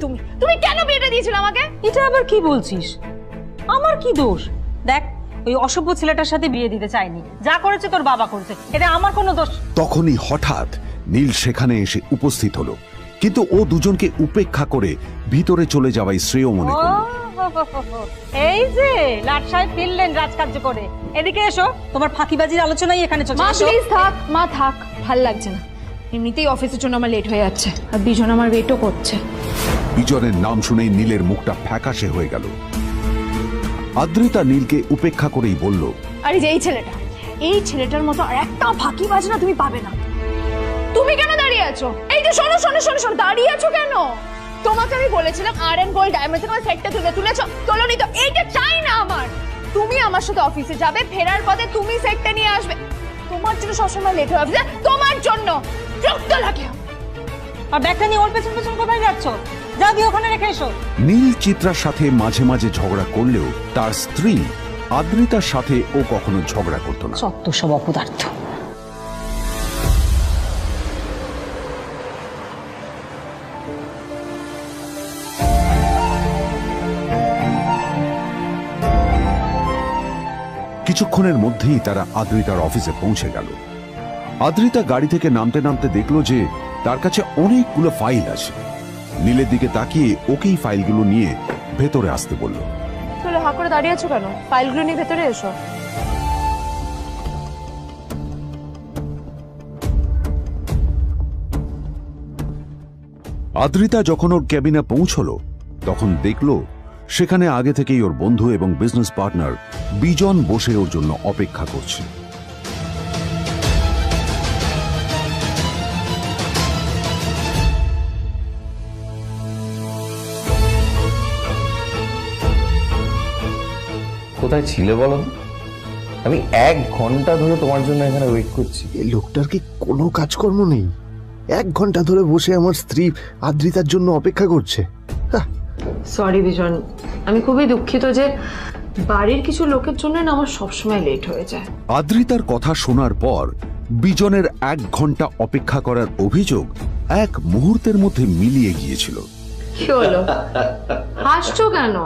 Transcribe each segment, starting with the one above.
তুমি তুমি কেন বিয়েটা দিয়েছিলে আমাকে? এটা আবার কি বলছিস? আমার কি দোষ? দেখ, ওই অসভ্য ছেলেটার সাথে বিয়ে দিতে চাইনি, যা করেছে তোর বাবা করেছে, এটা আমার কোনো দোষ। তখনই হঠাৎ নীল সেখানে এসে উপস্থিত হলো, কিন্তু ও দুজনকে উপেক্ষা করে ভিতরে চলে যাওয়াই শ্রেয় মনে করল। এই যে লাট সাহেব ফিরলেন রাজকার্য করে, এদিকে এসো, তোমার ফাঁকিবাজির আলোচনাই এখানে চলছে। মা প্লিজ থাক, মা থাক, ভাল লাগছে না। এমনিতেই অফিসের জন্য আমার লেট হয়ে যাচ্ছে, আর বিজন আমার ওয়েটও করছে। বিজনের নাম শুনেই নীলের মুখটা ফ্যাকাশে হয়ে গেল। আদ্রিতা নীলকে উপেক্ষা করেই বলল, আরে যে এই ছেলেটার মতো আর একটা ফাঁকিবাজ না তুমি পাবে না। তুমি কেন দাঁড়িয়ে আছো? এই যে শোনো শোনো শোনো শোনো, দাঁড়িয়ে আছো কেন? তোমাকে আমি বলেছিলাম আর.এন. গোল্ড ডায়মন্ডস তোমার সেটটা তুলেছো, তোলোনি তো। এইটা চাই না আমার। তুমি আমার সাথে অফিসে যাবে, ফেরার পথে তুমি সেটটা নিয়ে আসবে। তোমার জন্য সবসময় লেট হয়ে অফিসে, তোমার জন্য বিরক্ত লাগে। আর ব্যাগটা নিয়ে ওর পেছন পেছন কোথায় যাচ্ছ? যা দিয়ে ওখানে রেখে এসো। নীল চিত্রার সাথে মাঝে মাঝে ঝগড়া করলেও তার স্ত্রী আদ্রিতার সাথে ও কখনো ঝগড়া করত না। সত্য সব অপদার্থ। কিছুক্ষণের মধ্যেই তারা আদ্রিতার অফিসে পৌঁছে গেল। আদ্রিতা গাড়ি থেকে নামতে নামতে দেখলো যে তার কাছে অনেকগুলো ফাইল আছে। নীলের দিকে তাকিয়ে ওকেই ফাইলগুলো নিয়ে ভেতরে আসতে বলল। চলো, হা করে দাঁড়িয়ে আছো কেন? ফাইলগুলো নিয়ে ভেতরে এসো। আদ্রিতা যখন ওর ক্যাবিনে পৌঁছলো তখন দেখলো সেখানে আগে থেকেই ওর বন্ধু এবং বিজনেস পার্টনার বিজন বসে ওর জন্য অপেক্ষা করছে। কোথায় ছিলে বলো? আমি 1 ঘন্টা ধরে তোমার জন্য এখানে ওয়েট করছি। এই লোকটার কি কোনো কাজকর্ম নেই? 1 ঘন্টা ধরে বসে আমার স্ত্রী আদ্রিতার জন্য অপেক্ষা করছে। সরি বিজন, আমি খুবই দুঃখিত যে বাড়ির কিছু লোকের জন্য না আমার সবসময় লেট হয়ে যায়। আদ্রিতার কথা শোনার পর বিজনের 1 ঘন্টা অপেক্ষা করার অভিযোগ 1 মুহূর্তের মধ্যে মিলিয়ে গিয়েছিল। কি হলো, হাসছো কেন?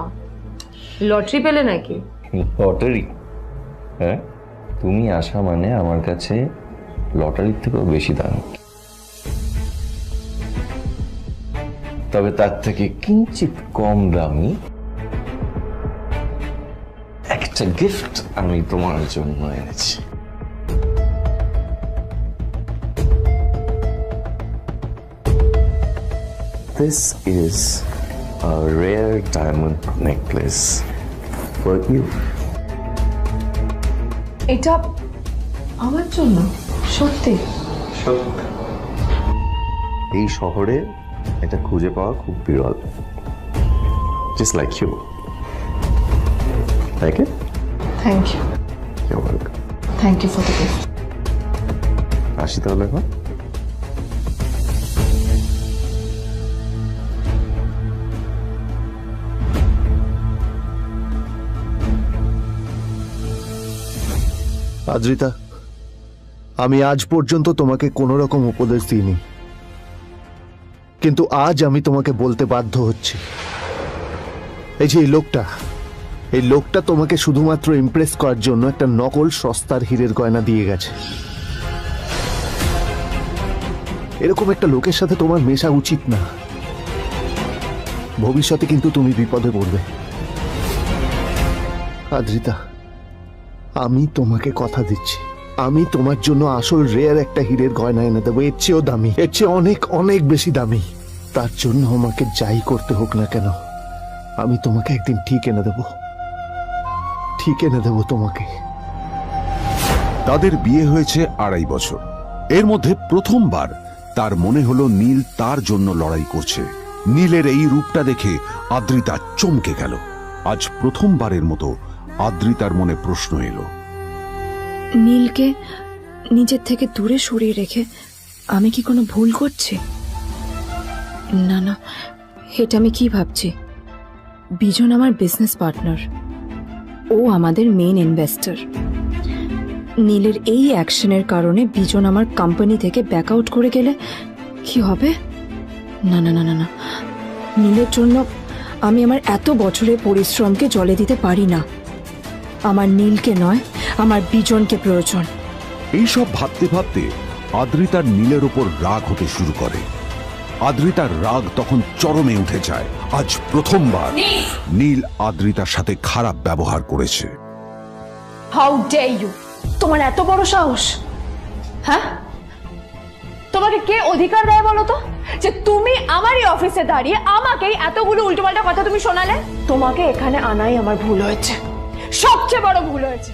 লটারি পেলে নাকি? লটারি? হ্যাঁ, তুমি আসা মানে আমার কাছে লটারির থেকেও বেশি দাম। তবে তার থেকে কিঞ্চিত কম দামি একটা গিফট আমি তোমার জন্য এনেছি। This is a rare diamond necklace for you. এটা আমার জন্য? সত্যি? এই শহরে এটা খুঁজে পাওয়া খুব বিরল। Just like you. Like it? Thank you. You're welcome. Thank you for the gift. আসি তাহলে এখন। আদ্রিতা, আমি আজ পর্যন্ত তোমাকে কোনো রকম উপদেশ দিইনি, কিন্তু আজ আমি তোমাকে বলতে বাধ্য হচ্ছি। এই যে এই লোকটা তোমাকে শুধুমাত্র ইমপ্রেস করার জন্য একটা নকল সস্তার হীরের গয়না দিয়ে গেছে। এরকম একটা লোকের সাথে তোমার মেশা উচিত না। ভবিষ্যতে কিন্তু তুমি বিপদে পড়বে। আদ্রিতা, আমি তোমাকে কথা দিচ্ছি, আমি তোমার জন্য আসল রেয়ার একটা হীরের গয়না এনে দেবো, এর চেয়েও দামি, এর চেয়ে অনেক অনেক বেশি দামি। তার জন্য আমাকে যাই করতে হোক না কেন, আমি তোমাকে একদিন ঠিক এনে দেবো, ঠিক এনে দেবো তোমাকে। তাদের বিয়ে হয়েছে 2.5 বছর। এর মধ্যে প্রথমবার তার মনে হলো নীল তার জন্য লড়াই করছে। নীলের এই রূপটা দেখে আদ্রিতা চমকে গেল। আজ প্রথমবারের মতো আদ্রিতার মনে প্রশ্ন এলো, নীলকে নিজের থেকে দূরে সরিয়ে রেখে আমি কি কোনো ভুল করছি? না না, এটা আমি কি ভাবছি? বিজন আমার বিজনেস পার্টনার, ও আমাদের মেইন ইনভেস্টর। নীলের এই অ্যাকশনের কারণে বিজন আমার কোম্পানি থেকে ব্যাক আউট করে গেলে কি হবে? না না না না না, নীলের জন্য আমি আমার এত বছরের পরিশ্রমকে জলে দিতে পারি না। আমার নীলকে নয়, আমার বিজনকে প্রয়োজন। এইসব ভাবতে ভাবতে আদ্রিতার নীলের ওপর রাগ হতে শুরু করে। আদ্রিতার রাগ তখন চরমে উঠে যায়। আজ প্রথমবার নীল আদ্রিতার সাথে খারাপ ব্যবহার করেছে। How dare you! তোমার এত বড় সাহস! হ্যাঁ, তোমাকে কে অধিকার দেয় বলো তো যে তুমি আমারই অফিসে দাঁড়িয়ে আমাকেই এতগুলো উল্টোপাল্টা কথা তুমি শোনালে? তোমাকে এখানে আনাই আমার ভুল হয়েছে, সবচেয়ে বড় ভুল হয়েছে।